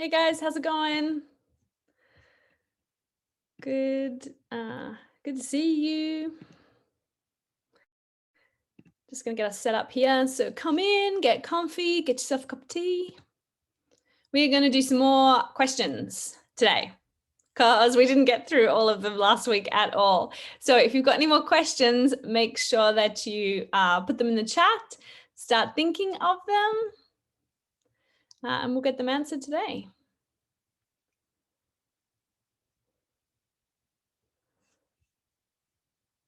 Hey guys, how's it going? Good. Good to see you. Just gonna get us set up here. So come in, get comfy, get yourself a cup of tea. We're gonna do some more questions today because we didn't get through all of them last week at all. So if you've got any more questions, make sure that you put them in the chat, start thinking of them, and we'll get them answered today.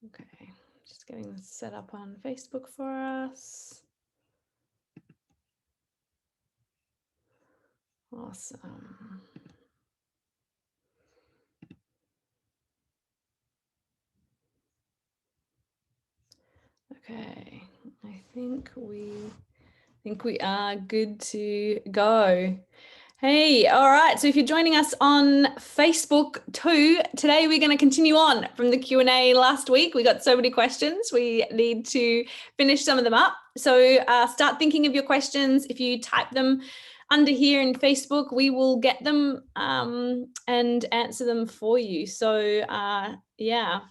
Okay, just getting this set up on Facebook for us. Awesome. Okay, I think we are good to go. Hey, all right. So if you're joining us on Facebook too, today we're going to continue on from the Q&A last week. We got so many questions. We need to finish some of them up. So start thinking of your questions. If you type them under here in Facebook, we will get them and answer them for you. So yeah,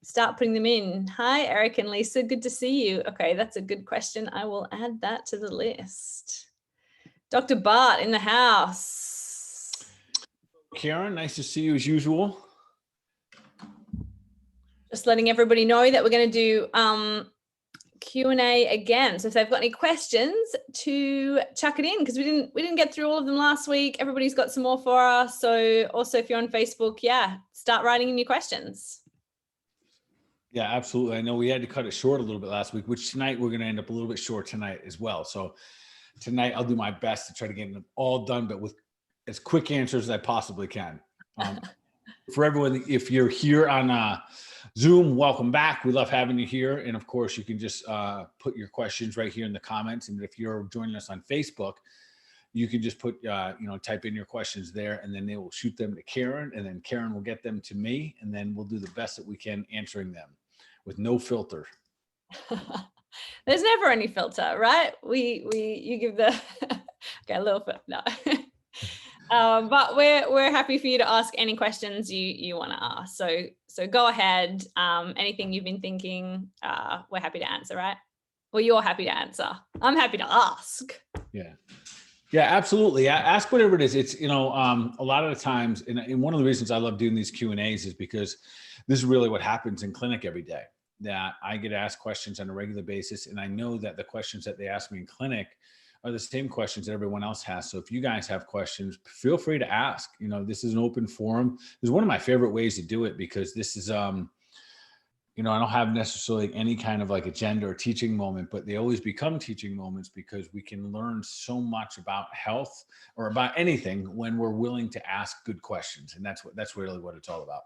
start putting them in. Hi, Eric and Lisa. Good to see you. Okay, that's a good question. I will add that to the list. Dr. Bart in the house. Karen, nice to see you as usual. Just letting everybody know that we're going to do Q&A again. So if they've got any questions, to chuck it in, because we didn't get through all of them last week. Everybody's got some more for us. So also if you're on Facebook, yeah, start writing in your questions. Yeah, absolutely. I know we had to cut it short a little bit last week, which tonight we're going to end up a little bit short tonight as well. So tonight I'll do my best to try to get them all done, but with as quick answers as I possibly can. For everyone, if you're here on Zoom, welcome back. We love having you here. And of course, you can just put your questions right here in the comments. And if you're joining us on Facebook, you can just put, type in your questions there, and then they will shoot them to Karen, and then Karen will get them to me, and then we'll do the best that we can answering them with no filter. There's never any filter, right? You give the okay, a little bit, no. But we're happy for you to ask any questions you want to ask. So go ahead. Anything you've been thinking, we're happy to answer, right? Well, you're happy to answer. I'm happy to ask. Yeah, absolutely. Ask whatever it is. It's, a lot of the times, and one of the reasons I love doing these Q&As is because this is really what happens in clinic every day, that I get asked questions on a regular basis. And I know that the questions that they ask me in clinic are the same questions that everyone else has. So if you guys have questions, feel free to ask. This is an open forum. This is one of my favorite ways to do it, because this is, I don't have necessarily any kind of like agenda or teaching moment, but they always become teaching moments because we can learn so much about health or about anything when we're willing to ask good questions. And that's really what it's all about.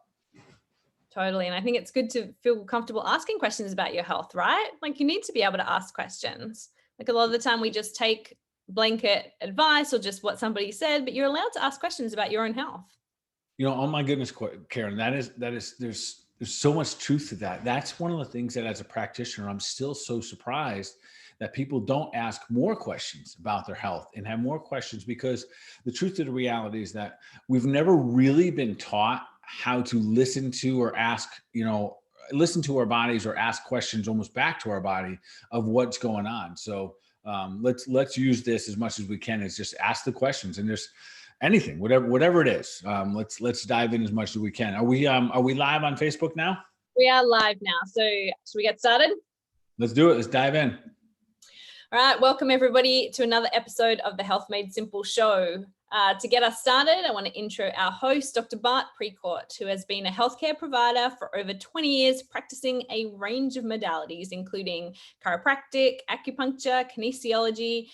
Totally. And I think it's good to feel comfortable asking questions about your health, right? Like you need to be able to ask questions. Like a lot of the time we just take blanket advice or just what somebody said, but you're allowed to ask questions about your own health. Oh my goodness, Karen, there's so much truth to that. That's one of the things that as a practitioner, I'm still so surprised that people don't ask more questions about their health and have more questions, because the truth of the reality is that we've never really been taught how to listen to or ask, listen to our bodies or ask questions almost back to our body of what's going on. So let's use this as much as we can, is just ask the questions, and there's anything, whatever it is. Let's dive in as much as we can. Are we live on Facebook now? We are live now. So should we get started? Let's do it. Let's dive in. All right. Welcome everybody to another episode of the Health Made Simple show. To get us started, I want to intro our host, Dr. Bart Precourt, who has been a healthcare provider for over 20 years, practicing a range of modalities, including chiropractic, acupuncture, kinesiology,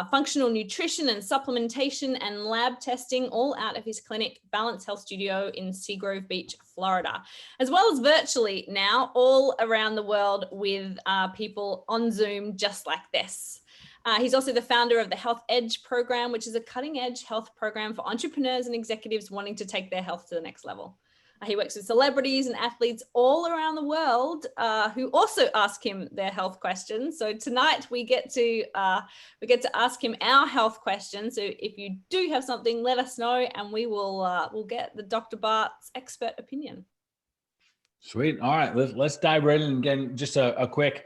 functional nutrition and supplementation, and lab testing, all out of his clinic, Balance Health Studio in Seagrove Beach, Florida, as well as virtually now all around the world with people on Zoom just like this. He's also the founder of the Health Edge program, which is a cutting-edge health program for entrepreneurs and executives wanting to take their health to the next level. He works with celebrities and athletes all around the world who also ask him their health questions. So tonight we get to ask him our health questions. So if you do have something, let us know, and we'll get the Dr. Bart's expert opinion. Sweet. All right, let's dive right in. Again, just a quick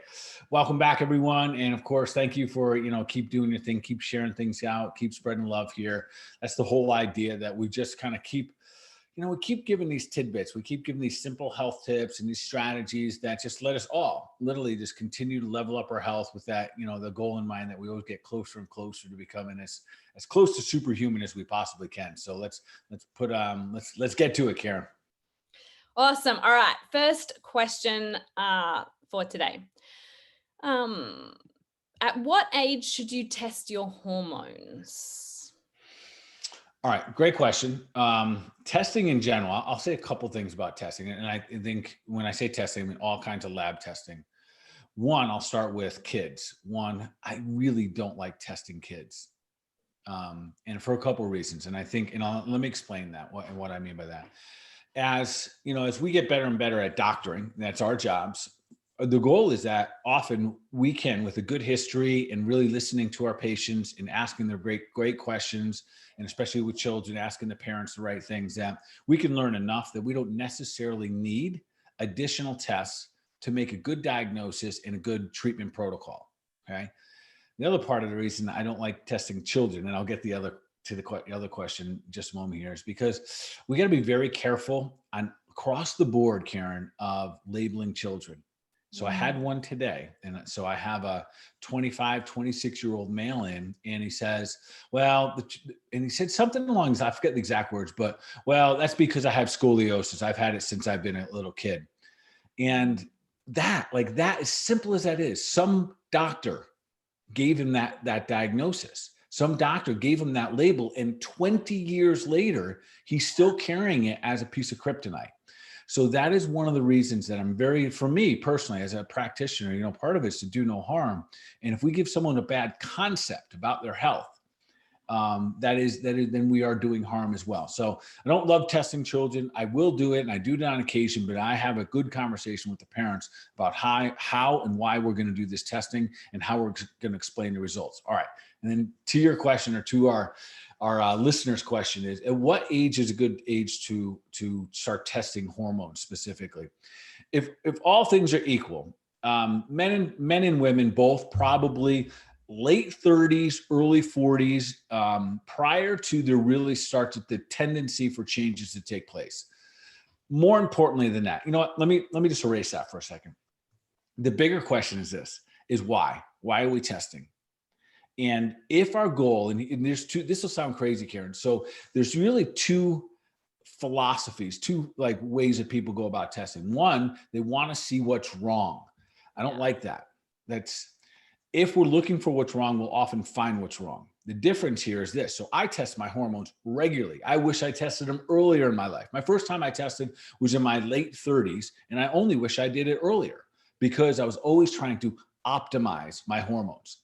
welcome back, everyone. And of course, thank you for, keep doing your thing, keep sharing things out, keep spreading love here. That's the whole idea, that we just kind of keep, we keep giving these tidbits. We keep giving these simple health tips and these strategies that just let us all literally just continue to level up our health with that, the goal in mind that we always get closer and closer to becoming as close to superhuman as we possibly can. So let's get to it, Karen. Awesome. All right. First question for today. At what age should you test your hormones? All right. Great question. Testing in general, I'll say a couple things about testing. And I think when I say testing, I mean all kinds of lab testing. One, I'll start with kids. One, I really don't like testing kids. And for a couple of reasons. And I think, let me explain that, what I mean by that. As we get better and better at doctoring, that's our jobs. The goal is that often we can, with a good history and really listening to our patients and asking their great questions, and especially with children, asking the parents the right things, that we can learn enough that we don't necessarily need additional tests to make a good diagnosis and a good treatment protocol. Okay. The other part of the reason I don't like testing children, and I'll get the other question in just a moment here, is because we got to be very careful on across the board, Karen, of labeling children. So I had one today. And so I have a 25, 26-year-old male in, and he says, and he said something along, I forget the exact words, but that's because I have scoliosis. I've had it since I've been a little kid. And that, as simple as that is, some doctor gave him that diagnosis. Some doctor gave him that label, and 20 years later, he's still carrying it as a piece of kryptonite. So that is one of the reasons that for me personally, as a practitioner, part of it is to do no harm. And if we give someone a bad concept about their health, then we are doing harm as well. So I don't love testing children. I will do it, and I do it on occasion, but I have a good conversation with the parents about how and why we're going to do this testing and how we're going to explain the results. All right. And then to your question, or to our listeners' question, is at what age is a good age to start testing hormones specifically? If all things are equal, men and women both probably late 30s, early 40s, prior to there really starts the tendency for changes to take place. More importantly than that, let me just erase that for a second. The bigger question is why? Why are we testing? And if our goal, and there's two, this will sound crazy, Karen. So there's really two philosophies, two ways that people go about testing. One, they want to see what's wrong. I don't like that. If we're looking for what's wrong, we'll often find what's wrong. The difference here is this. So I test my hormones regularly. I wish I tested them earlier in my life. My first time I tested was in my late 30s, and I only wish I did it earlier because I was always trying to optimize my hormones.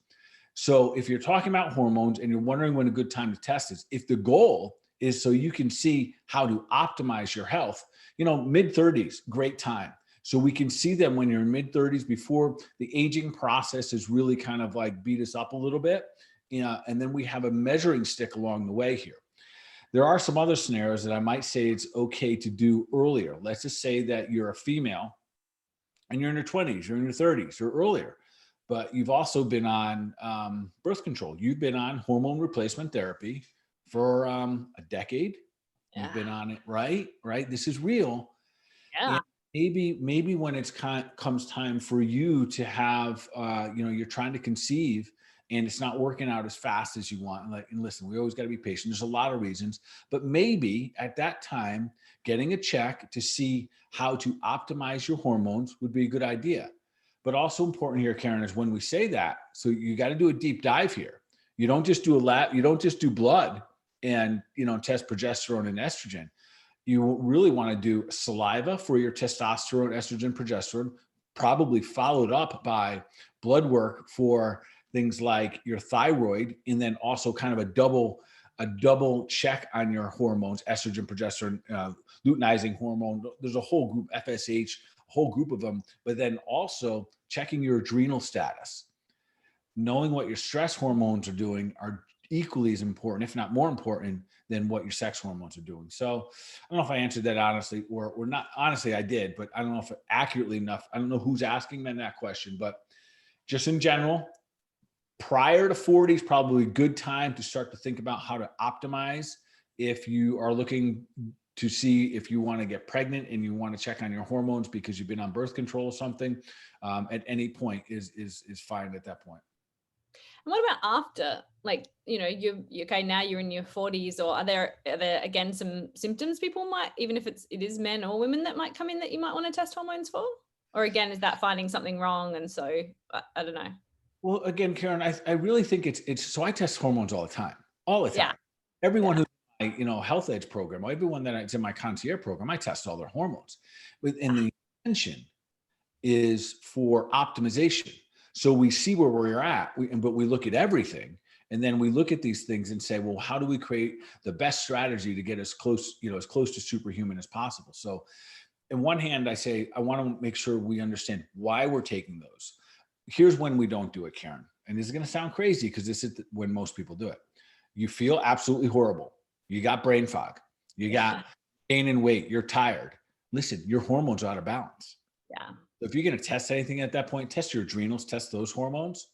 So if you're talking about hormones and you're wondering when a good time to test is, if the goal is so you can see how to optimize your health, mid 30s, great time. So we can see them when you're in mid 30s, before the aging process is really kind of beat us up a little bit. And then we have a measuring stick along the way here. There are some other scenarios that I might say it's okay to do earlier. Let's just say that you're a female and you're in your 20s, you're in your 30s or earlier, but you've also been on birth control. You've been on hormone replacement therapy for a decade. Yeah. You've been on it, right? This is real. Yeah. And maybe when it's comes time for you to have, you're trying to conceive and it's not working out as fast as you want. And listen, we always got to be patient. There's a lot of reasons, but maybe at that time, getting a check to see how to optimize your hormones would be a good idea. But also important here, Karen, is when we say that, so you got to do a deep dive here. You don't just do you don't just do blood and, test progesterone and estrogen. You really want to do saliva for your testosterone, estrogen, progesterone, probably followed up by blood work for things like your thyroid, and then also kind of a double a double check on your hormones, estrogen, progesterone, luteinizing hormone. There's a whole group, FSH, a whole group of them, but then also checking your adrenal status. Knowing what your stress hormones are doing are equally as important, if not more important, than what your sex hormones are doing. So I don't know if I answered that honestly or not. Honestly, I did, but I don't know if accurately enough. I don't know who's asking me that question, but just in general, prior to 40 is probably a good time to start to think about how to optimize. If you are looking to see if you want to get pregnant and you want to check on your hormones because you've been on birth control or something, at any point is fine at that point. And what about after? Like, you okay, now you're in your 40s, or are there again some symptoms people might, even if it is men or women that might come in that you might want to test hormones for? Or again, is that finding something wrong? And so I don't know. Well, again, Karen, I really think it's so I test hormones all the time. Yeah. Everyone who's in my, Health Edge program, or everyone that's in my concierge program, I test all their hormones. And the intention is for optimization. So we see where we're at, but we look at everything. And then we look at these things and say, well, how do we create the best strategy to get as close to superhuman as possible? So in one hand, I say, I want to make sure we understand why we're taking those. Here's when we don't do it, Karen. And this is going to sound crazy because this is when most people do it. You feel absolutely horrible. You got brain fog. You got gain in weight. You're tired. Listen, your hormones are out of balance. Yeah. So if you're going to test anything at that point, test your adrenals, test those hormones,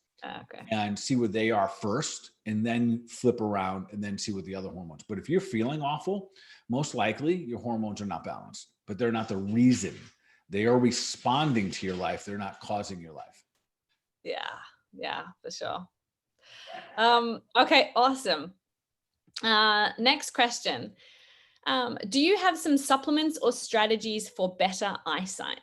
and see where they are first, and then flip around and then see what the other hormones. But if you're feeling awful, most likely your hormones are not balanced, but they're not the reason. They are responding to your life. They're not causing your life. Yeah, for sure. Okay, awesome. Next question. Do you have some supplements or strategies for better eyesight?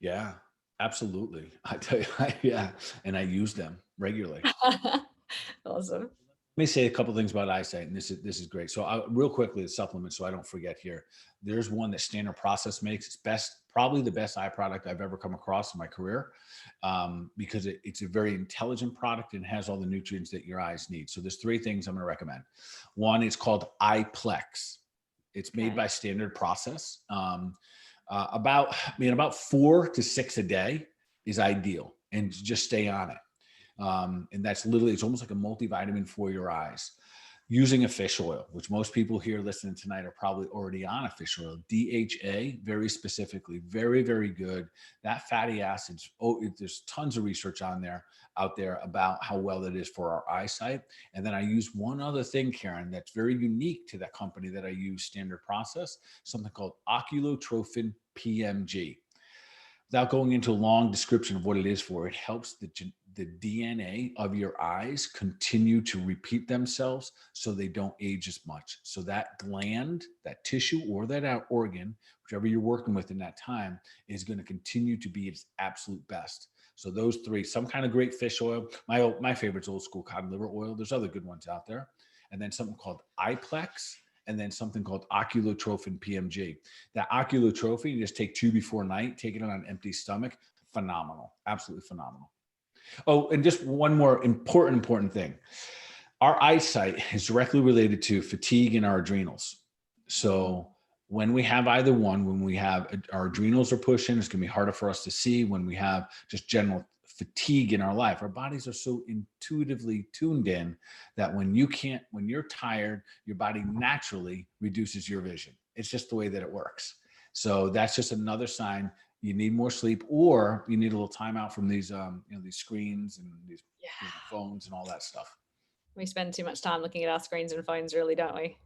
Yeah, absolutely. I tell you, and I use them regularly. Awesome. Let me say a couple of things about eyesight, and this is great. So real quickly, the supplements, so I don't forget here. There's one that Standard Process makes. It's probably the best eye product I've ever come across in my career, because it's a very intelligent product and has all the nutrients that your eyes need. So there's three things I'm going to recommend. One is called Iplex. It's made by Standard Process. About 4 to 6 a day is ideal, and just stay on it. And that's literally, it's almost like a multivitamin for your eyes. Using a fish oil, which most people here listening tonight are probably already on a fish oil. DHA, very specifically, very, very good. That fatty acids, there's tons of research out there about how well it is for our eyesight. And then I use one other thing, Karen, that's very unique to that company that I use, Standard Process, something called oculotrophin PMG. Without going into a long description of what it is for, it helps the DNA of your eyes continue to repeat themselves so they don't age as much. So that gland, that tissue, or that organ, whichever you're working with in that time, is going to continue to be its absolute best. So those three, some kind of great fish oil. My favorite's old school cod liver oil. There's other good ones out there. And then something called Iplex, and then something called oculotrophin PMG. That oculotrophin, you just take 2 before night, take it on an empty stomach. Phenomenal, absolutely phenomenal. Oh, and just one more important thing. Our eyesight is directly related to fatigue and our adrenals. So when we have either one, when we have our adrenals are pushing, it's going to be harder for us to see. When we have just general fatigue in our life, our bodies are so intuitively tuned in that when you're tired, your body naturally reduces your vision. It's just the way that it works. So that's just another sign you need more sleep, or you need a little time out from these, these screens and these phones and all that stuff. We spend too much time looking at our screens and phones, really, don't we?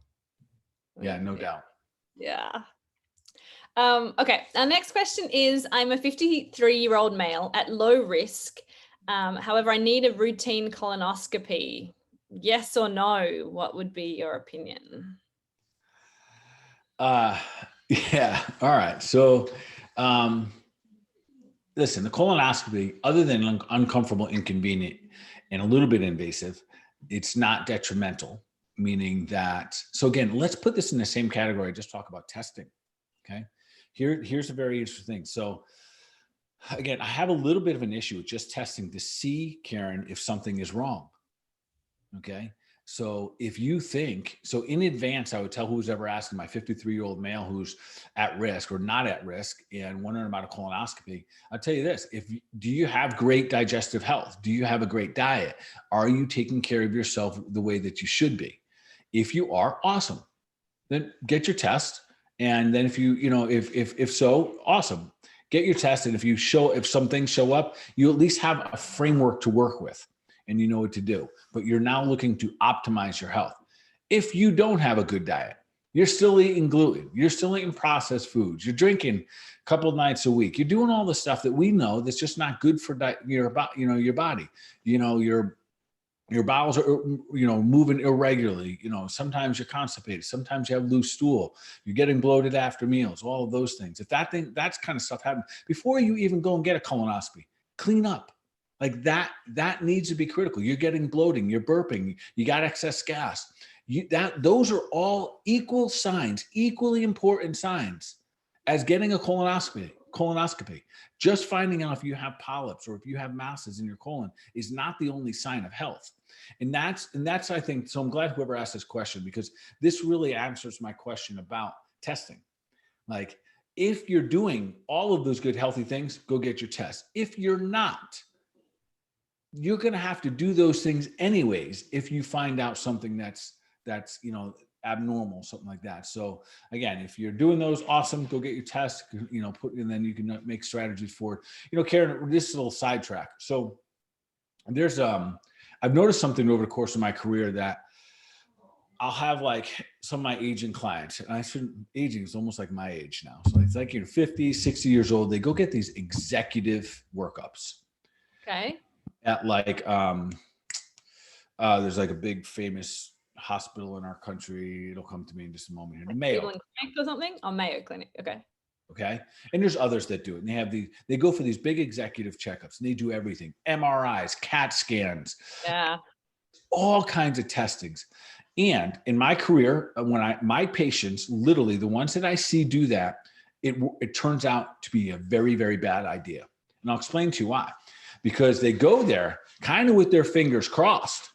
Yeah, no doubt. Yeah. Okay. Our next question is, I'm a 53-year-old male at low risk. However, I need a routine colonoscopy. Yes or no? What would be your opinion? Yeah. All right. So, listen, the colonoscopy, other than uncomfortable, inconvenient, and a little bit invasive, it's not detrimental, meaning that, so again, let's put this in the same category. Just talk about testing. Okay. Here's a very interesting thing. So again, I have a little bit of an issue with just testing to see, Karen, if something is wrong. Okay. So if you think, so in advance, I would tell who's ever asking my 53-year-old male who's at risk or not at risk and wondering about a colonoscopy, I'll tell you this, do you have great digestive health? Do you have a great diet? Are you taking care of yourself the way that you should be? If you are, awesome. Then get your test. And then if so, awesome. Get your test. And if some things show up, you at least have a framework to work with and you know what to do. But you're now looking to optimize your health. If you don't have a good diet, you're still eating gluten, you're still eating processed foods, you're drinking a couple of nights a week, you're doing all the stuff that we know that's just not good for your body. Your bowels are, moving irregularly. Sometimes you're constipated. Sometimes you have loose stool. You're getting bloated after meals, all of those things. If that's kind of stuff happens before you even go and get a colonoscopy, clean up. Like that needs to be critical. You're getting bloating, you're burping, you got excess gas. Those are all equal signs, equally important signs as getting a colonoscopy. Just finding out if you have polyps or if you have masses in your colon is not the only sign of health. And that's I think, so I'm glad whoever asked this question, because this really answers my question about testing. Like, if you're doing all of those good healthy things, go get your test. If you're not, you're going to have to do those things anyways if you find out something that's abnormal, something like that. So again, if you're doing those, awesome, go get your test, and then you can make strategies for it. Karen, this is a little sidetrack. So there's I've noticed something over the course of my career that I'll have like some of my aging clients, and aging is almost like my age now. So it's like you're 50, 60 years old. They go get these executive workups. Okay. At like, there's like a big famous hospital in our country. It'll come to me in just a moment here. Like Mayo Cleveland Clinic or something? Oh, Mayo Clinic. Okay. Okay. And there's others that do it. And they go for these big executive checkups and they do everything. MRIs, CAT scans, Yeah. all kinds of testings. And in my career, my patients, literally the ones that I see do that, it turns out to be a very, very bad idea. And I'll explain to you why. Because they go there kind of with their fingers crossed.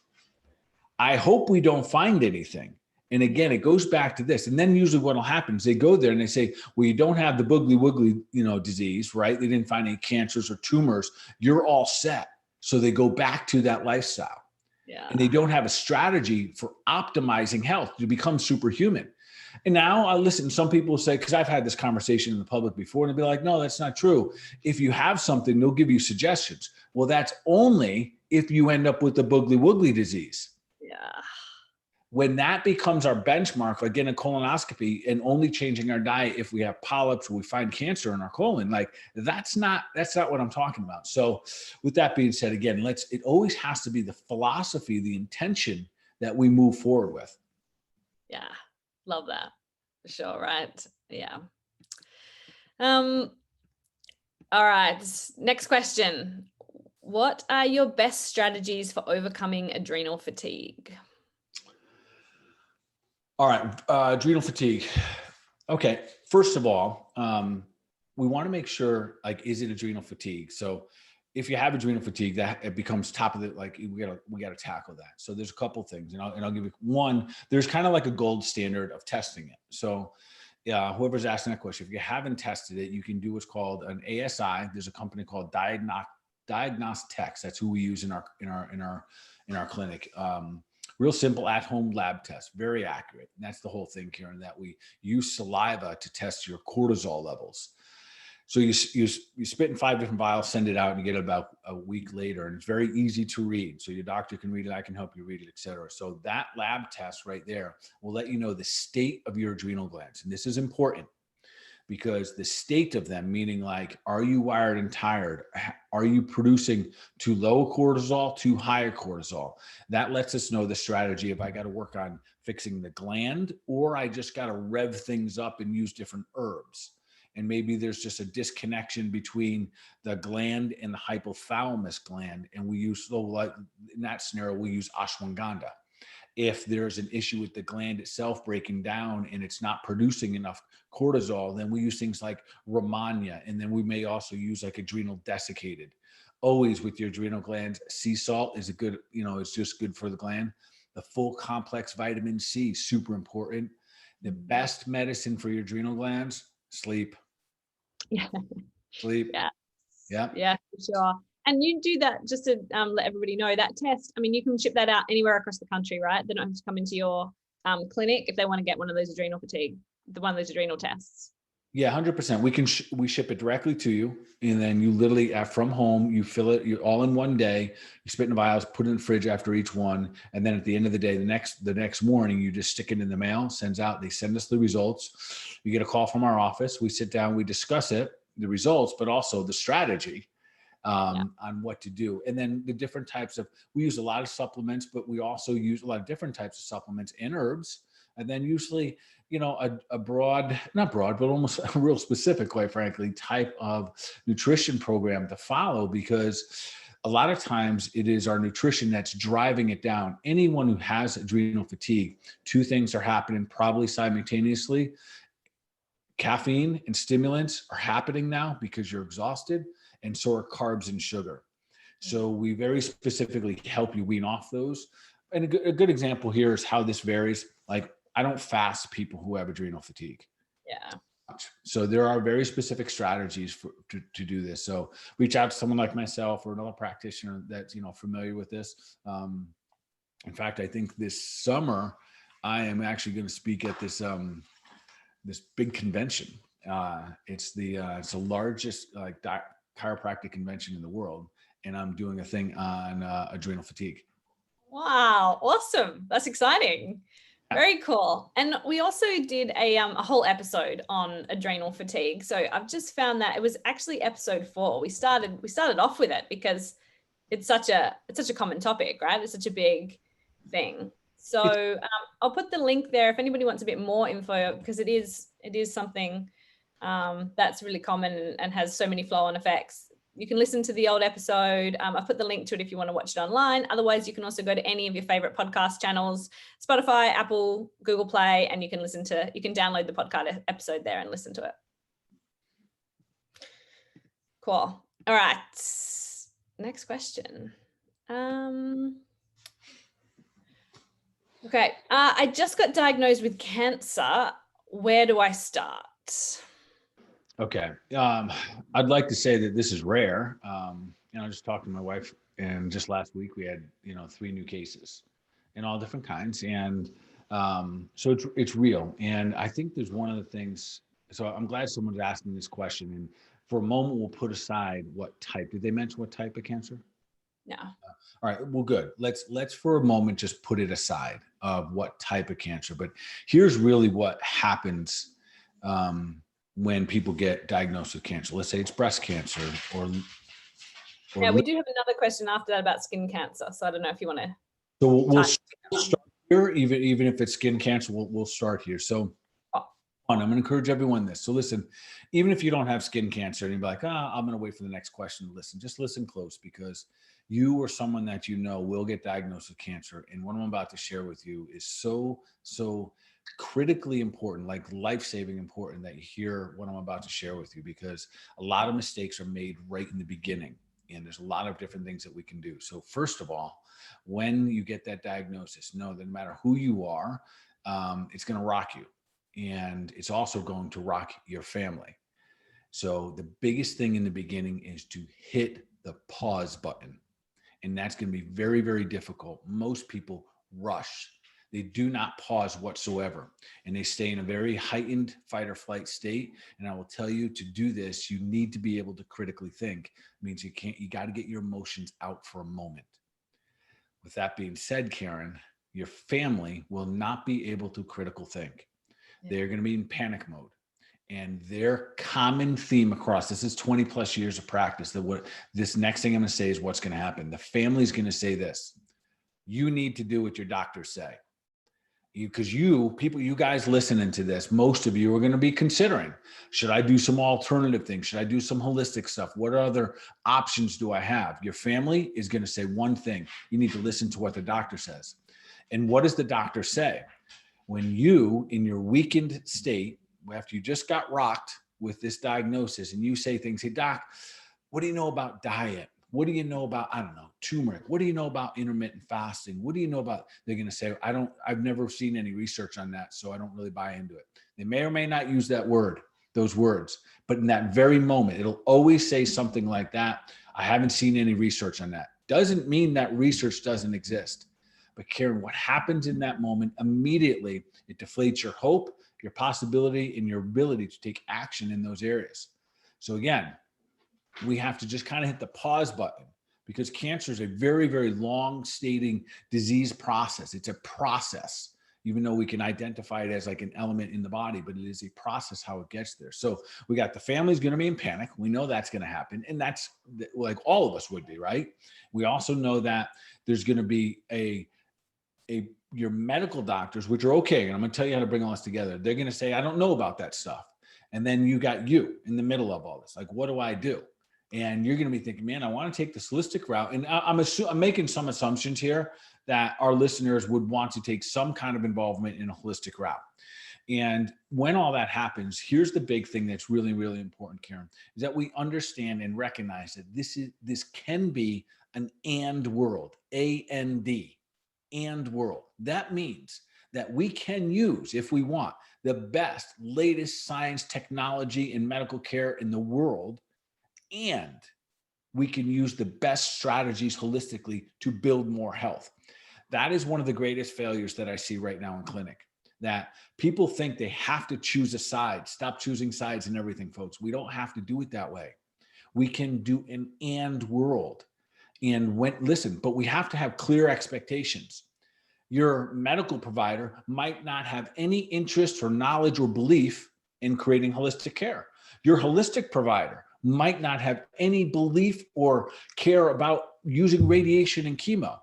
I hope we don't find anything. And again, it goes back to this. And then usually what will happen is they go there and they say, well, you don't have the boogly woogly, disease, right? They didn't find any cancers or tumors. You're all set. So they go back to that lifestyle. Yeah. And they don't have a strategy for optimizing health to become superhuman. And now I listen, some people say, because I've had this conversation in the public before, and they'll be like, no, that's not true. If you have something, they'll give you suggestions. Well, that's only if you end up with the boogly woogly disease. Yeah. When that becomes our benchmark, like getting a colonoscopy and only changing our diet if we have polyps or we find cancer in our colon, like that's not what I'm talking about. So with that being said, again, it always has to be the philosophy, the intention that we move forward with. Yeah. Love that. For sure. Right. Yeah. All right. Next question. What are your best strategies for overcoming adrenal fatigue? All right. Adrenal fatigue. Okay. First of all, we want to make sure, like, is it adrenal fatigue? So if you have adrenal fatigue, that it becomes top of it. Like we gotta tackle that. So there's a couple things, and I'll give you one. There's kind of like a gold standard of testing it. So whoever's asking that question, if you haven't tested it, you can do what's called an ASI. There's a company called Diagnostics. That's who we use in our clinic. Real simple at-home lab test, very accurate. And that's the whole thing, Karen, that we use saliva to test your cortisol levels. So you spit in 5 different vials, send it out, and you get it about a week later. And it's very easy to read. So your doctor can read it, I can help you read it, et cetera. So that lab test right there will let you know the state of your adrenal glands. And this is important because the state of them, meaning like, are you wired and tired? Are you producing too low cortisol, too high cortisol? That lets us know the strategy if I got to work on fixing the gland, or I just got to rev things up and use different herbs. And maybe there's just a disconnection between the gland and the hypothalamus gland. And we use, like in that scenario, we use ashwagandha. If there's an issue with the gland itself breaking down and it's not producing enough cortisol, then we use things like Romagna. And then we may also use like adrenal desiccated. Always with your adrenal glands, sea salt is a good, it's just good for the gland. The full complex vitamin C, super important. The best medicine for your adrenal glands, sleep. Yeah. Sleep. Yeah. Yeah. Yeah, for sure. And you do that, just to let everybody know, that test, I mean, you can ship that out anywhere across the country, right? They don't have to come into your clinic if they want to get one of those adrenal adrenal tests. Yeah, 100%. We ship it directly to you, and then you literally from home, you fill it. You're all in one day. You spit in vials, put it in the fridge after each one, and then at the end of the day, the next morning, you just stick it in the mail. Sends out. They send us the results. You get a call from our office. We sit down. We discuss it, the results, but also the strategy on what to do, and then the different types of. We use a lot of supplements, but we also use a lot of different types of supplements and herbs, and then usually, a broad, not broad, but almost a real specific, quite frankly, type of nutrition program to follow, because a lot of times it is our nutrition that's driving it down. Anyone who has adrenal fatigue, two things are happening probably simultaneously. Caffeine and stimulants are happening now because you're exhausted, and so are carbs and sugar. So we very specifically help you wean off those. And a good example here is how this varies. Like, I don't fast people who have adrenal fatigue. Yeah. So there are very specific strategies to do this. So reach out to someone like myself or another practitioner that's familiar with this. In fact, I think this summer I am actually going to speak at this this big convention. It's the largest chiropractic convention in the world, and I'm doing a thing on adrenal fatigue. Wow, awesome! That's exciting. Very cool. And we also did a whole episode on adrenal fatigue. So I've just found that it was actually episode 4. We started off with it because it's such a common topic, right? It's such a big thing. So I'll put the link there if anybody wants a bit more info, because it is something that's really common and has so many flow-on effects. You can listen to the old episode. I've put the link to it if you want to watch it online. Otherwise, you can also go to any of your favorite podcast channels, Spotify, Apple, Google Play, and you can download the podcast episode there and listen to it. Cool. All right. Next question. Okay. I just got diagnosed with cancer. Where do I start? Okay. I'd like to say that this is rare. I just talked to my wife, and just last week we had, 3 new cases in all different kinds. And so it's real. And I think there's one of the things, so I'm glad someone's asking this question. And for a moment, we'll put aside what type. Did they mention what type of cancer? No. All right. Well, good. Let's for a moment just put it aside of what type of cancer. But here's really what happens when people get diagnosed with cancer. Let's say it's breast cancer or yeah, we do have another question after that about skin cancer. So I don't know if you want to. So we'll start here, even if it's skin cancer, we'll start here. So I'm going to encourage everyone this. So listen, even if you don't have skin cancer and you're like, I'm going to wait for the next question to listen, just listen close, because you or someone that will get diagnosed with cancer. And what I'm about to share with you is so critically important, like life-saving important, that you hear what I'm about to share with you, because a lot of mistakes are made right in the beginning. And there's a lot of different things that we can do. So first of all, when you get that diagnosis, know that no matter who you are, it's going to rock you. And it's also going to rock your family. So the biggest thing in the beginning is to hit the pause button. And that's going to be very, very difficult. Most people rush. They do not pause whatsoever. And they stay in a very heightened fight or flight state. And I will tell you, to do this, you need to be able to critically think. It means you got to get your emotions out for a moment. With that being said, Karen, your family will not be able to critical think. They're going to be in panic mode. And their common theme across, this is 20 plus years of practice, that what this next thing I'm going to say is what's going to happen. The family's going to say this: you need to do what your doctors say. Because you guys listening to this, most of you are going to be considering, should I do some alternative things? Should I do some holistic stuff? What other options do I have? Your family is going to say one thing: you need to listen to what the doctor says. And what does the doctor say? When you, in your weakened state, after you just got rocked with this diagnosis, and you say things, hey, doc, what do you know about diet? What do you know about, I don't know, turmeric? What do you know about intermittent fasting? What do you know about, they're going to say, I've never seen any research on that, so I don't really buy into it. They may or may not use those words, but in that very moment, it'll always say something like that. I haven't seen any research on that. Doesn't mean that research doesn't exist. But Karen, what happens in that moment, immediately, it deflates your hope, your possibility, and your ability to take action in those areas. So again, we have to just kind of hit the pause button, because cancer is a very, very long stating disease process. It's a process, even though we can identify it as like an element in the body, but it is a process how it gets there. So we got the family's going to be in panic. We know that's going to happen. And that's like all of us would be, right? We also know that there's going to be your medical doctors, which are okay. And I'm going to tell you how to bring all this together. They're going to say, I don't know about that stuff. And then you got you in the middle of all this. Like, what do I do? And you're going to be thinking, man, I want to take this holistic route. And I'm making some assumptions here that our listeners would want to take some kind of involvement in a holistic route. And when all that happens, here's the big thing that's really, really important, Karen, is that we understand and recognize that this can be an and world, A-N-D, and world. That means that we can use, if we want, the best, latest science, technology, and medical care in the world, and we can use the best strategies holistically to build more health. That is one of the greatest failures that I see right now in clinic, that people think they have to choose a side. Stop choosing sides and everything, folks. We don't have to do it that way. We can do an and world. And but we have to have clear expectations. Your medical provider might not have any interest or knowledge or belief in creating holistic care. Your holistic provider might not have any belief or care about using radiation and chemo.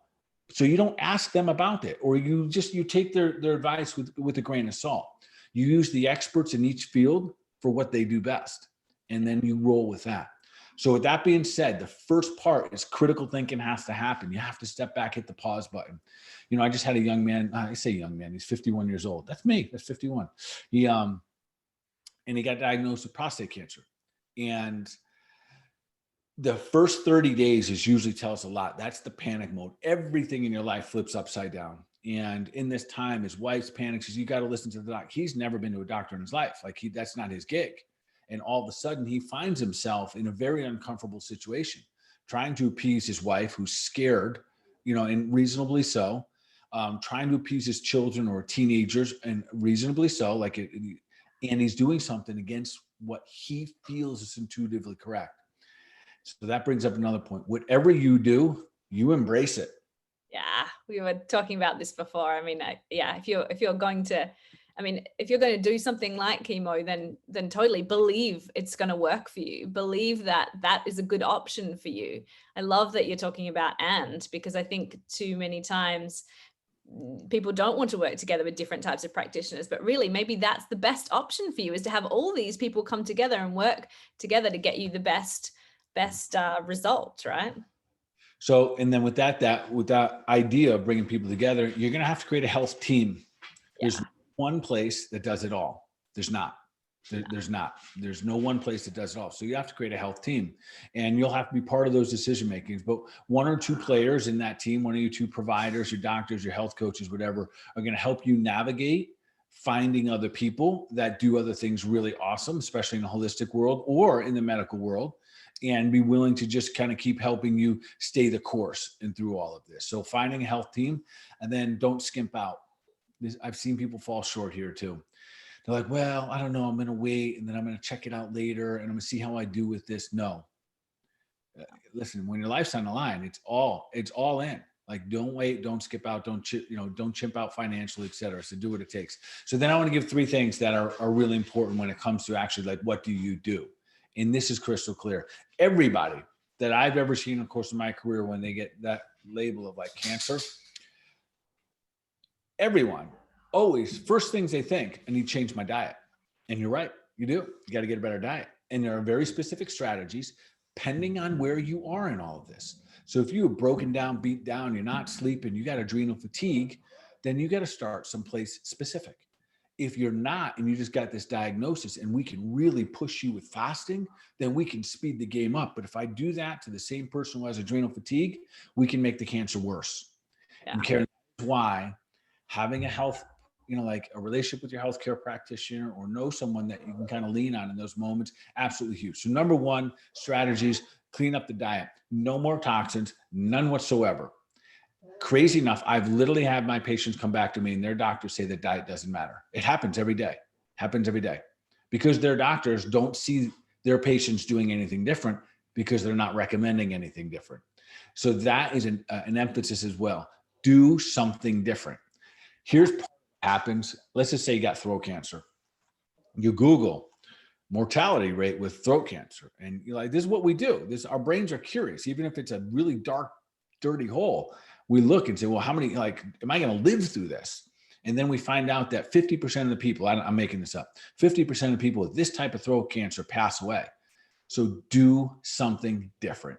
So you don't ask them about it, or you take their advice with a grain of salt. You use the experts in each field for what they do best, and then you roll with that. So with that being said, the first part is critical thinking has to happen. You have to step back, hit the pause button. I just had a young man, I say young man, he's 51 years old. That's me, that's 51. He got diagnosed with prostate cancer. And the first 30 days is usually tell us a lot. That's the panic mode. Everything in your life flips upside down. And in this time, his wife's panic says, you got to listen to the doc. He's never been to a doctor in his life. That's not his gig. And all of a sudden he finds himself in a very uncomfortable situation, trying to appease his wife, who's scared, and reasonably so, trying to appease his children or teenagers, and reasonably so, and he's doing something against what he feels is intuitively correct. So that brings up another point. Whatever you do, you embrace it. Yeah, we were talking about this before. I mean, if you're going to do something like chemo, then totally believe it's going to work for you. Believe that is a good option for you. I love that you're talking about because I think too many times people don't want to work together with different types of practitioners, but really maybe that's the best option for you, is to have all these people come together and work together to get you the best results, right? So, and then with that idea of bringing people together, you're going to have to create a health team. Yeah. There's one place that does it all. There's not. There's no one place that does it all. So you have to create a health team, and you'll have to be part of those decision makings. But one or two players in that team, one of you two providers, your doctors, your health coaches, whatever, are going to help you navigate finding other people that do other things really awesome, especially in the holistic world or in the medical world, and be willing to just kind of keep helping you stay the course and through all of this. So finding a health team, and then don't skimp out. I've seen people fall short here too. They're like, well, I don't know, I'm going to wait, and then I'm going to check it out later, and I'm going to see how I do with this. No. Listen, when your life's on the line, it's all in. Like, don't wait, don't skip out, don't chimp out financially, et cetera. So do what it takes. So then I want to give 3 things that are really important when it comes to actually, like, what do you do? And this is crystal clear. Everybody that I've ever seen in the course of my career, when they get that label of like cancer, everyone always, first things they think, I need to change my diet. And you're right, you do. You got to get a better diet. And there are very specific strategies depending on where you are in all of this. So if you are broken down, beat down, you're not sleeping, you got adrenal fatigue, then you got to start someplace specific. if you're not, and you just got this diagnosis and we can really push you with fasting, then we can speed the game up. But if I do that to the same person who has adrenal fatigue, we can make the cancer worse. Yeah. And Karen, that's why having a health, like a relationship with your healthcare practitioner or know someone that you can kind of lean on in those moments, absolutely huge. So number one, strategies, clean up the diet. No more toxins, none whatsoever. Crazy enough, I've literally had my patients come back to me and their doctors say that diet doesn't matter. It happens every day, because their doctors don't see their patients doing anything different because they're not recommending anything different. So that is an emphasis as well. Do something different. Here's what happens. Let's just say you got throat cancer. You Google mortality rate with throat cancer. And you're like, this is what we do. Our brains are curious. Even if it's a really dark, dirty hole, we look and say, well, how many, am I going to live through this? And then we find out that 50% of the people, I'm making this up, 50% of people with this type of throat cancer pass away. So do something different.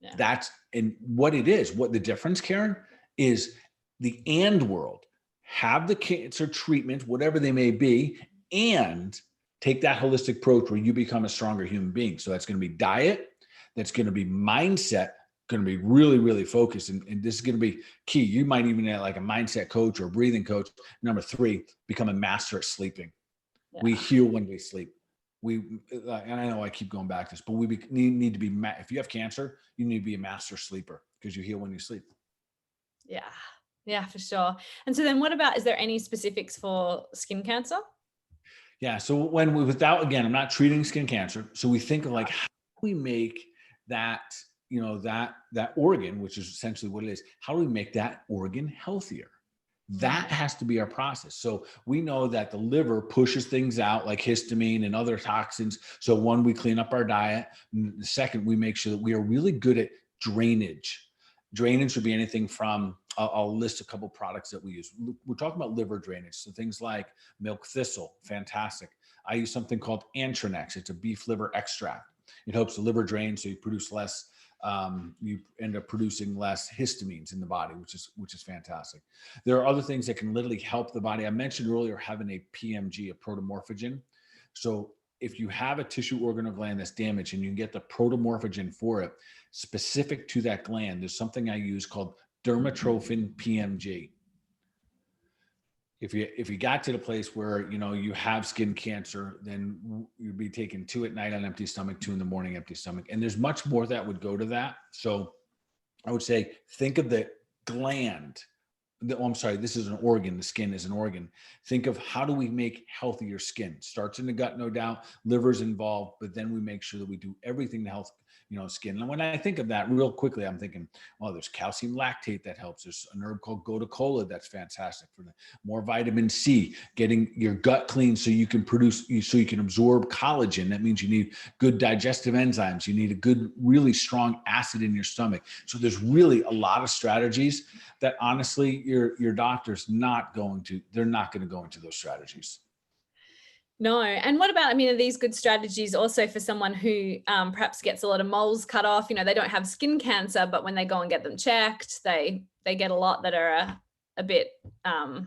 Yeah. And what it is, what the difference, Karen, is the and world. Have the cancer treatment, whatever they may be, and take that holistic approach where you become a stronger human being. So that's going to be diet. That's going to be mindset, going to be really, really focused. And this is going to be key. You might even have like a mindset coach or a breathing coach. Number 3, become a master at sleeping. Yeah. We heal when we sleep. And I know I keep going back to this, but we need to be, if you have cancer, you need to be a master sleeper because you heal when you sleep. Yeah. Yeah, for sure. And so then what about, is there any specifics for skin cancer? Yeah. So again, I'm not treating skin cancer. So we think of like, how do we make that, that organ, which is essentially what it is, how do we make that organ healthier? That has to be our process. So we know that the liver pushes things out like histamine and other toxins. So one, we clean up our diet. And the second, we make sure that we are really good at drainage. Drainage would be anything from, I'll list a couple products that we use. We're talking about liver drainage. So things like milk thistle, fantastic. I use something called Antranex. It's a beef liver extract. It helps the liver drain, so you produce less. You end up producing less histamines in the body, which is fantastic. There are other things that can literally help the body. I mentioned earlier having a PMG, a protomorphogen. So if you have a tissue, organ, or gland that's damaged and you can get the protomorphogen for it, specific to that gland, there's something I use called dermatrophin PMG. If you got to the place where, you have skin cancer, then you'd be taking 2 at night on empty stomach, 2 in the morning, empty stomach. And there's much more that would go to that. So I would say, think of the gland. This is an organ. The skin is an organ. Think of how do we make healthier skin? Starts in the gut, no doubt. Liver's involved, but then we make sure that we do everything to help, skin. And when I think of that real quickly, I'm thinking, well, there's calcium lactate that helps. There's an herb called gotu-kola that's fantastic for more vitamin C, getting your gut clean so you can so you can absorb collagen. That means you need good digestive enzymes. You need a good, really strong acid in your stomach. So there's really a lot of strategies that honestly, your doctor's not going to go into those strategies. No. And what about, are these good strategies also for someone who perhaps gets a lot of moles cut off? They don't have skin cancer, but when they go and get them checked, they get a lot that are a bit, I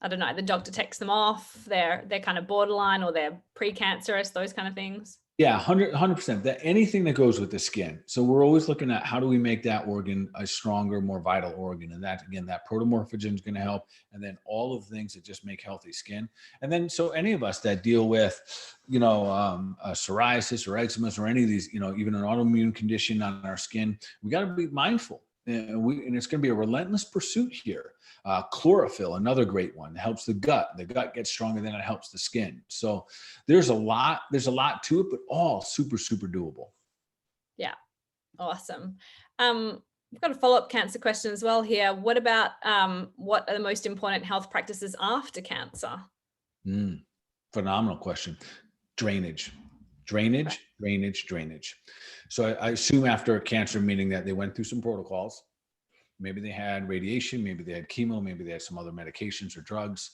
don't know, the doctor takes them off. They're kind of borderline or they're precancerous, those kind of things. Yeah, 100%. That anything that goes with the skin. So we're always looking at how do we make that organ a stronger, more vital organ. And that, again, that protomorphogen is going to help. And then all of the things that just make healthy skin. And then, so any of us that deal with, psoriasis or eczema or any of these, even an autoimmune condition on our skin, we got to be mindful. And it's going to be a relentless pursuit here. Chlorophyll, another great one, helps the gut. The gut gets stronger, then it helps the skin. So there's a lot to it, but all super, super doable. Yeah. Awesome. We've got a follow-up cancer question as well here. What about what are the most important health practices after cancer? Phenomenal question. Drainage. So I assume after a cancer, meaning that they went through some protocols. Maybe they had radiation, maybe they had chemo, maybe they had some other medications or drugs.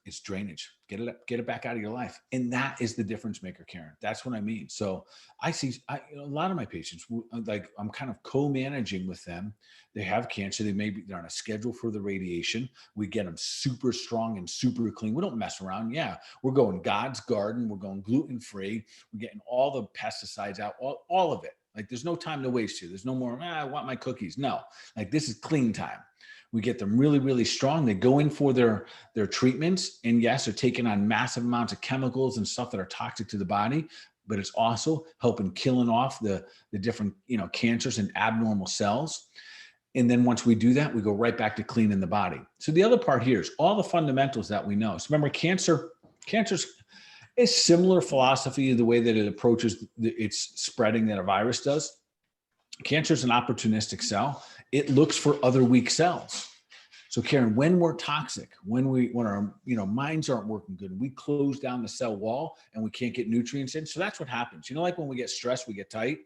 It's drainage. Get it back out of your life. And that is the difference maker, Karen. That's what I mean. So I see a lot of my patients, like I'm kind of co-managing with them. They have cancer. They're on a schedule for the radiation. We get them super strong and super clean. We don't mess around. Yeah. We're going God's garden. We're going gluten-free. We're getting all the pesticides out, all of it. Like there's no time to waste here. There's no more, I want my cookies. No, like this is clean time. We get them really, really strong. They go in for their treatments. And yes, they're taking on massive amounts of chemicals and stuff that are toxic to the body, but it's also helping killing off the different, cancers and abnormal cells. And then once we do that, we go right back to cleaning the body. So the other part here is all the fundamentals that we know. So remember, cancer's a similar philosophy to the way that it approaches its spreading that a virus does. Cancer is an opportunistic cell. It looks for other weak cells. So Karen, when we're toxic, when our minds aren't working good, we close down the cell wall and we can't get nutrients in. So that's what happens. Like when we get stressed, we get tight.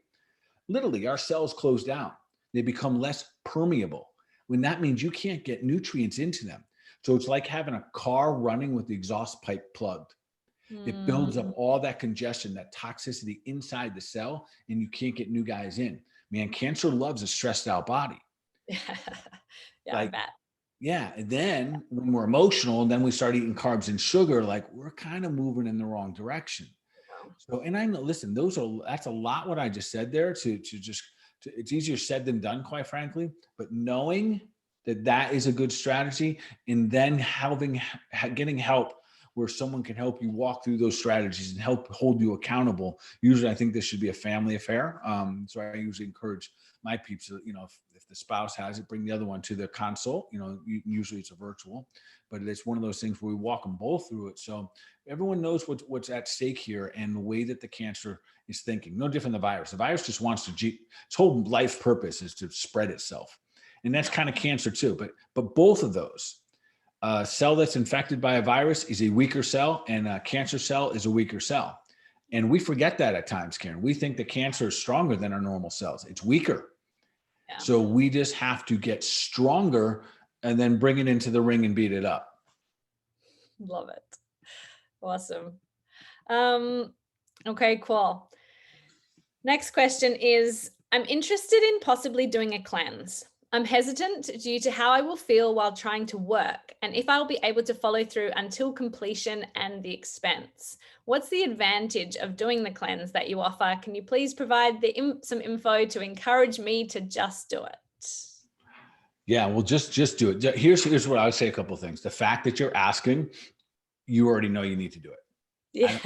Literally, our cells close down. They become less permeable. When that means you can't get nutrients into them. So it's like having a car running with the exhaust pipe plugged. It builds up all that congestion, that toxicity inside the cell, and you can't get new guys in. Man, cancer loves a stressed out body. Yeah, like, I bet. Yeah. And then when we're emotional, and then we start eating carbs and sugar, like we're kind of moving in the wrong direction. So, and I know, listen, that's a lot what I just said there it's easier said than done, quite frankly, but knowing that is a good strategy, and then getting help where someone can help you walk through those strategies and help hold you accountable. Usually I think this should be a family affair. So I usually encourage my peeps, if the spouse has it, bring the other one to the consult. Usually it's a virtual, but it's one of those things where we walk them both through it. So everyone knows what's at stake here and the way that the cancer is thinking. No different than the virus. The virus just wants its whole life purpose is to spread itself. And that's kind of cancer too. But both of those, a cell that's infected by a virus is a weaker cell, and a cancer cell is a weaker cell. And we forget that at times, Karen. We think the cancer is stronger than our normal cells. It's weaker. Yeah. So we just have to get stronger and then bring it into the ring and beat it up. Love it. Awesome. Okay, cool. Next question is, I'm interested in possibly doing a cleanse. I'm hesitant due to how I will feel while trying to work, and if I'll be able to follow through until completion and the expense. What's the advantage of doing the cleanse that you offer? Can you please provide some info to encourage me to just do it? Yeah, well, just do it. Here's what I would say. A couple of things. The fact that you're asking, you already know you need to do it. Yeah.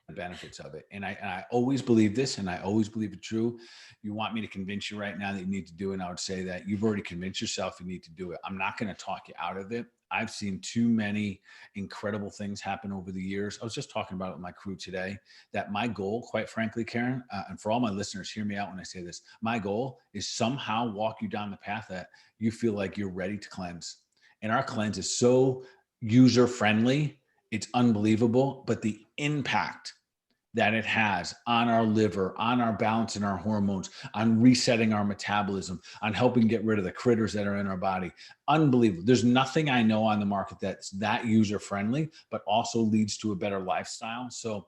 The benefits of it. And I always believe this, and I always believe it's true. You want me to convince you right now that you need to do it, and I would say that you've already convinced yourself you need to do it. I'm not going to talk you out of it. I've seen too many incredible things happen over the years. I was just talking about it with my crew today, that my goal, quite frankly, Karen, and for all my listeners, hear me out when I say this, my goal is somehow walk you down the path that you feel like you're ready to cleanse. And our cleanse is so user-friendly. It's unbelievable, but the impact that it has on our liver, on our balance and our hormones, on resetting our metabolism, on helping get rid of the critters that are in our body. Unbelievable. There's nothing I know on the market that's that user-friendly, but also leads to a better lifestyle. So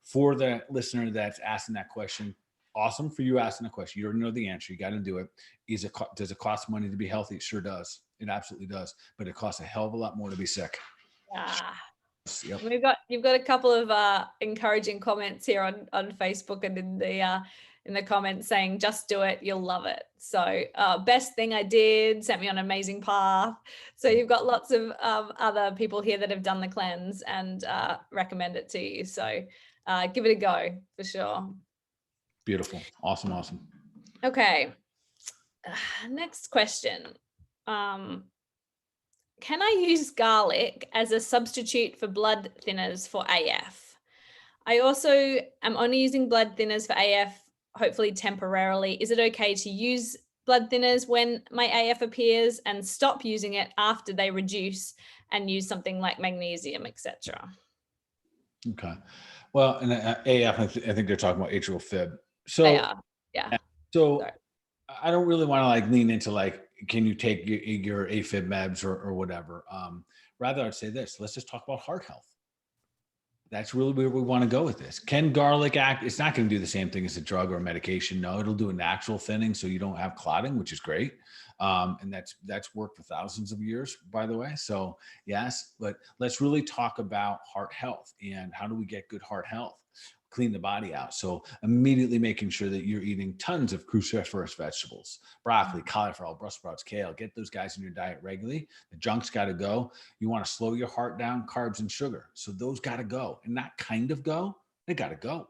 for the listener that's asking that question, awesome for you asking the question. You already know the answer. You got to do it. Does it cost money to be healthy? It sure does. It absolutely does. But it costs a hell of a lot more to be sick. Yeah. Yep. You've got a couple of encouraging comments here on Facebook and in the comments saying, just do it, you'll love it. So best thing I did, sent me on an amazing path. So you've got lots of other people here that have done the cleanse and recommend it to you. So give it a go for sure. Beautiful. Awesome. Okay. Next question. Can I use garlic as a substitute for blood thinners for AF? I also am only using blood thinners for AF, hopefully temporarily. Is it okay to use blood thinners when my AF appears and stop using it after they reduce and use something like magnesium, etc.? Okay. Well, and AF, I think they're talking about atrial fib. So, they are. Yeah. So sorry. I don't really want to lean into can you take your AFib meds or whatever. Rather, I'd say this, let's just talk about heart health. That's really where we want to go with this. Can garlic act? It's not going to do the same thing as a drug or a medication. No, it'll do a natural thinning so you don't have clotting, which is great. And that's worked for thousands of years, by the way. So yes, but let's really talk about heart health and how do we get good heart health? Clean the body out. So immediately making sure that you're eating tons of cruciferous vegetables, broccoli, cauliflower, Brussels sprouts, kale. Get those guys in your diet regularly. The junk's got to go. You want to slow your heart down, carbs and sugar. So those got to go, and not kind of go. They got to go.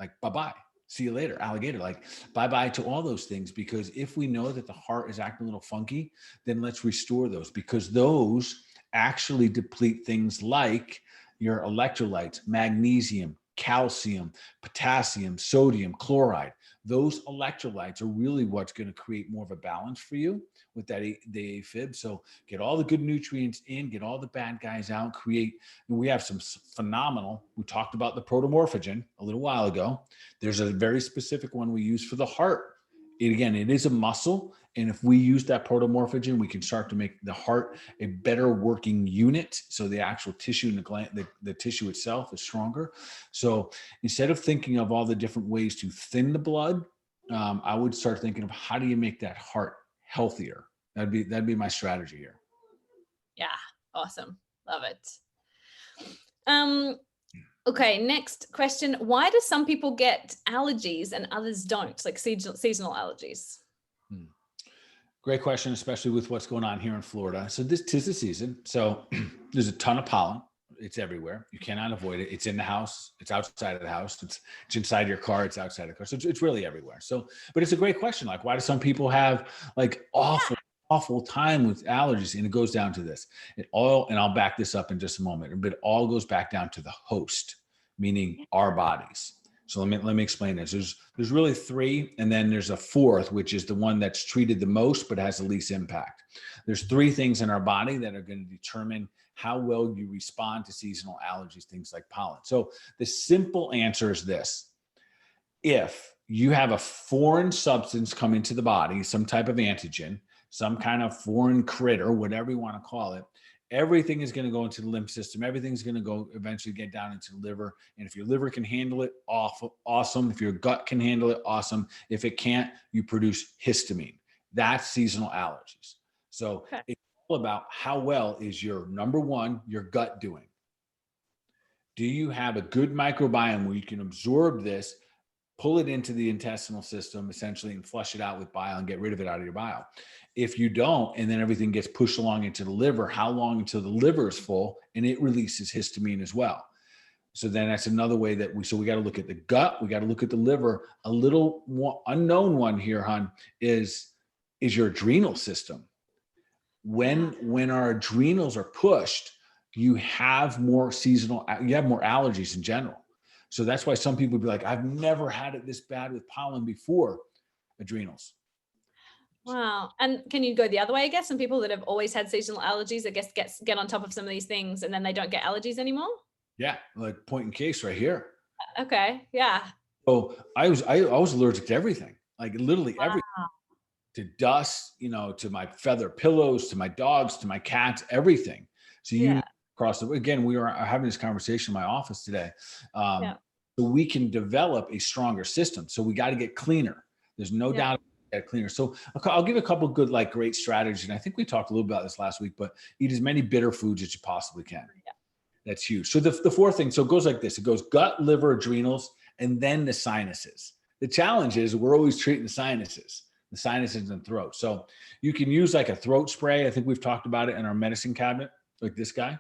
Like bye-bye. See you later, alligator. Like bye-bye to all those things, because if we know that the heart is acting a little funky, then let's restore those, because those actually deplete things like your electrolytes, magnesium, calcium, potassium, sodium, chloride. Those electrolytes are really what's going to create more of a balance for you with that the AFib. So get all the good nutrients in, get all the bad guys out, create. And we have some phenomenal, we talked about the protomorphogen a little while ago. There's a very specific one we use for the heart. It is a muscle. And if we use that protomorphogen, we can start to make the heart a better working unit. So the actual tissue and the tissue itself is stronger. So instead of thinking of all the different ways to thin the blood, I would start thinking of how do you make that heart healthier? That'd be my strategy here. Yeah. Awesome. Love it. Okay, next question. Why do some people get allergies and others don't, like seasonal allergies? Great question, especially with what's going on here in Florida. So this 'tis the season. So there's a ton of pollen. It's everywhere. You cannot avoid it. It's in the house. It's outside of the house. It's inside your car. It's outside the car. So it's really everywhere. So, but it's a great question. Like, why do some people have like awful time with allergies? And it goes down to this. And I'll back this up in just a moment, but it all goes back down to the host, meaning our bodies. So let me explain this. There's really three, and then there's a fourth, which is the one that's treated the most but has the least impact. There's three things in our body that are going to determine how well you respond to seasonal allergies, things like pollen. So the simple answer is this. If you have a foreign substance come into the body, some type of antigen, some kind of foreign critter, whatever you want to call it, everything is going to go into the lymph system. Everything's going to go eventually get down into the liver. And if your liver can handle it, awesome. If your gut can handle it, awesome. If it can't, you produce histamine. That's seasonal allergies. So it's all about how well is your number one, your gut doing. Do you have a good microbiome where you can absorb this, pull it into the intestinal system essentially and flush it out with bile and get rid of it out of your bile? If you don't, and then everything gets pushed along into the liver, how long until the liver is full and it releases histamine as well? So then that's another way that we got to look at the gut. We got to look at the liver. A little more unknown one here, hon, is your adrenal system. When our adrenals are pushed, you have more allergies in general. So that's why some people be like, I've never had it this bad with pollen before. Adrenals. Wow. And can you go the other way, I guess? Some people that have always had seasonal allergies, I guess, get on top of some of these things and then they don't get allergies anymore? Yeah, like point in case right here. Okay. Yeah. So I was allergic to everything, like literally everything. To dust, to my feather pillows, to my dogs, to my cats, everything. So again, we were having this conversation in my office today. So we can develop a stronger system. So we got to get cleaner. There's no doubt get cleaner. So I'll give a couple good, like great strategies. And I think we talked a little about this last week, but eat as many bitter foods as you possibly can. Yeah. That's huge. So the fourth thing, so it goes like this. It goes gut, liver, adrenals, and then the sinuses. The challenge is we're always treating the sinuses and throat. So you can use like a throat spray. I think we've talked about it in our medicine cabinet, like this guy.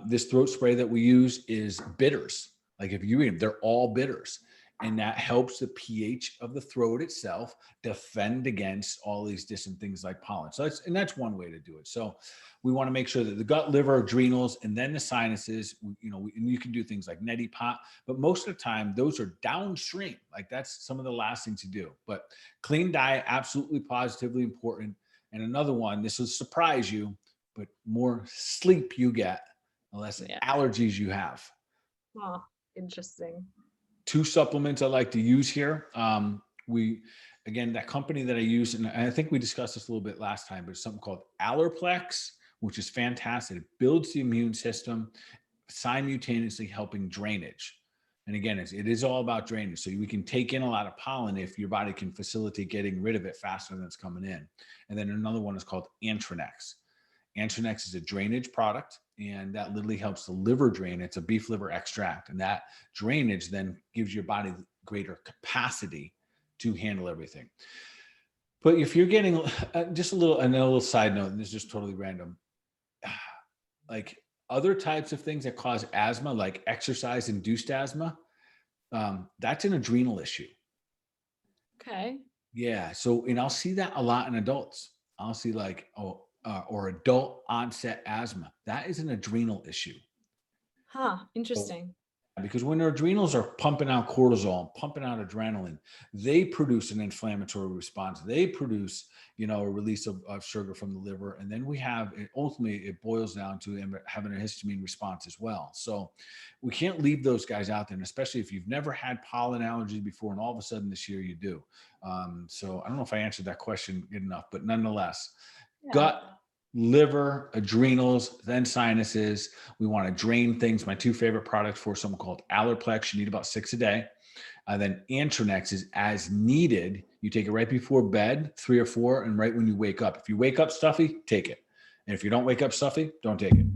This throat spray that we use is bitters. Like if you read them, they're all bitters. And that helps the pH of the throat itself defend against all these different things like pollen. So that's one way to do it. So we want to make sure that the gut, liver, adrenals, and then the sinuses, and you can do things like neti pot, but most of the time those are downstream. Like that's some of the last things to do. But clean diet, absolutely positively important. And another one, this will surprise you, but more sleep you get, the less allergies you have. Oh, interesting. 2 supplements I like to use here. That company that I use, and I think we discussed this a little bit last time, but it's something called Iplex, which is fantastic. It builds the immune system, simultaneously helping drainage. And again, it is all about drainage. So we can take in a lot of pollen if your body can facilitate getting rid of it faster than it's coming in. And then another one is called Antranex. Antranex is a drainage product, and that literally helps the liver drain. It's a beef liver extract, and that drainage then gives your body greater capacity to handle everything. But if you're getting just a little side note, and this is just totally random, like other types of things that cause asthma, like exercise-induced asthma, that's an adrenal issue. Okay. Yeah. So, and I'll see that a lot in adults. I'll see like, or adult onset asthma. That is an adrenal issue. Huh. Interesting. Because when their adrenals are pumping out cortisol, pumping out adrenaline, they produce an inflammatory response. They produce, a release of sugar from the liver. And then ultimately it boils down to having a histamine response as well. So we can't leave those guys out there, and especially if you've never had pollen allergies before and all of a sudden this year you do. So I don't know if I answered that question good enough, but nonetheless, gut, liver, adrenals, then sinuses. We want to drain things. My two favorite products for something called Iplex. You need about 6 a day. Then Antranex is as needed. You take it right before bed, 3 or 4, and right when you wake up. If you wake up stuffy, take it. And if you don't wake up stuffy, don't take it.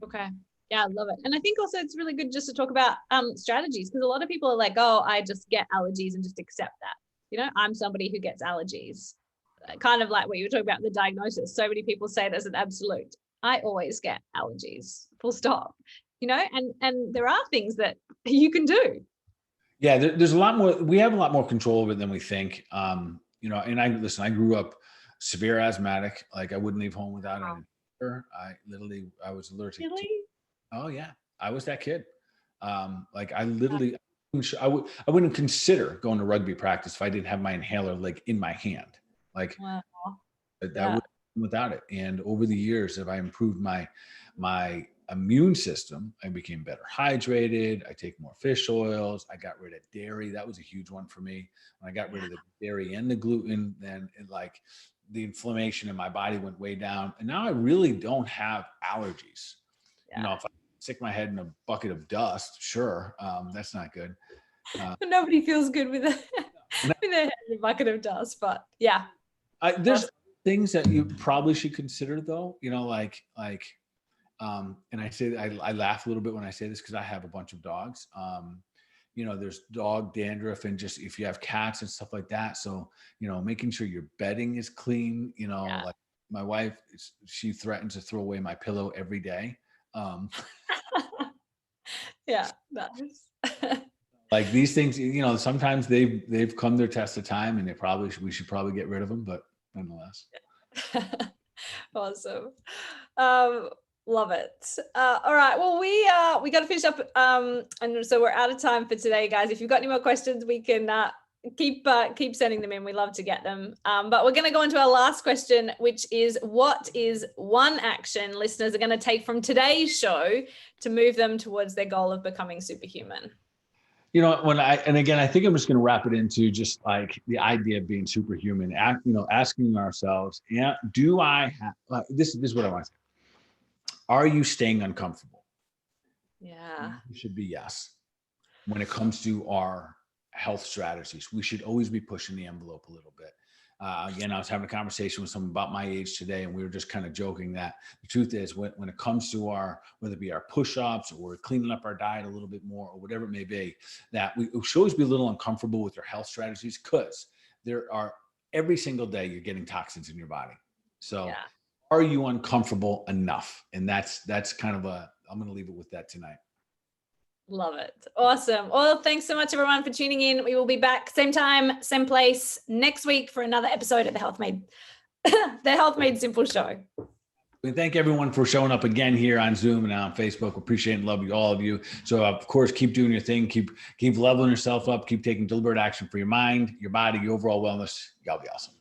Okay. Yeah, I love it. And I think also it's really good just to talk about strategies, because a lot of people are like, oh, I just get allergies and just accept that. I'm somebody who gets allergies. Kind of like what you were talking about, the diagnosis. So many people say there's an absolute. I always get allergies, full stop, and there are things that you can do. Yeah, there's a lot more. We have a lot more control over it than we think. And I grew up severe asthmatic. Like I wouldn't leave home without an inhaler. I was allergic. Really? Oh yeah. I was that kid. Like I literally, I wouldn't consider going to rugby practice if I didn't have my inhaler like in my hand. Like wow. that would without it. And over the years, if I improved my immune system, I became better hydrated. I take more fish oils. I got rid of dairy. That was a huge one for me. When I got rid of the dairy and the gluten, then the inflammation in my body went way down. And now I really don't have allergies. Yeah. If I stick my head in a bucket of dust, sure. That's not good. Nobody feels good with their head in a bucket of dust, but yeah. There's things that you probably should consider though, and I say, I laugh a little bit when I say this because I have a bunch of dogs. There's dog dandruff and just if you have cats and stuff like that. So, making sure your bedding is clean, like my wife, she threatens to throw away my pillow every day. Yeah, nice. Like these things, sometimes they've come their test of time and we should probably get rid of them, but nonetheless. Awesome. Love it. All right. Well, we got to finish up. And so we're out of time for today, guys. If you've got any more questions, we can keep sending them in. We love to get them. But we're going to go into our last question, which is, what is one action listeners are going to take from today's show to move them towards their goal of becoming superhuman? I think I'm just going to wrap it into just like the idea of being superhuman, asking ourselves, do I have, this is what I want to say. Are you staying uncomfortable? Yeah. It should be yes. When it comes to our health strategies, we should always be pushing the envelope a little bit. Again, I was having a conversation with someone about my age today, and we were just kind of joking that the truth is when it comes to whether it be our push-ups or cleaning up our diet a little bit more or whatever it may be, that we should always be a little uncomfortable with our health strategies because every single day you're getting toxins in your body. So are you uncomfortable enough? And that's kind of I'm going to leave it with that tonight. Love it. Awesome. Well, thanks so much, everyone, for tuning in. We will be back same time, same place next week for another episode of the Health Made Simple show. We thank everyone for showing up again here on Zoom and on Facebook. Appreciate and love all of you. So, of course, keep doing your thing. Keep leveling yourself up. Keep taking deliberate action for your mind, your body, your overall wellness. Y'all be awesome.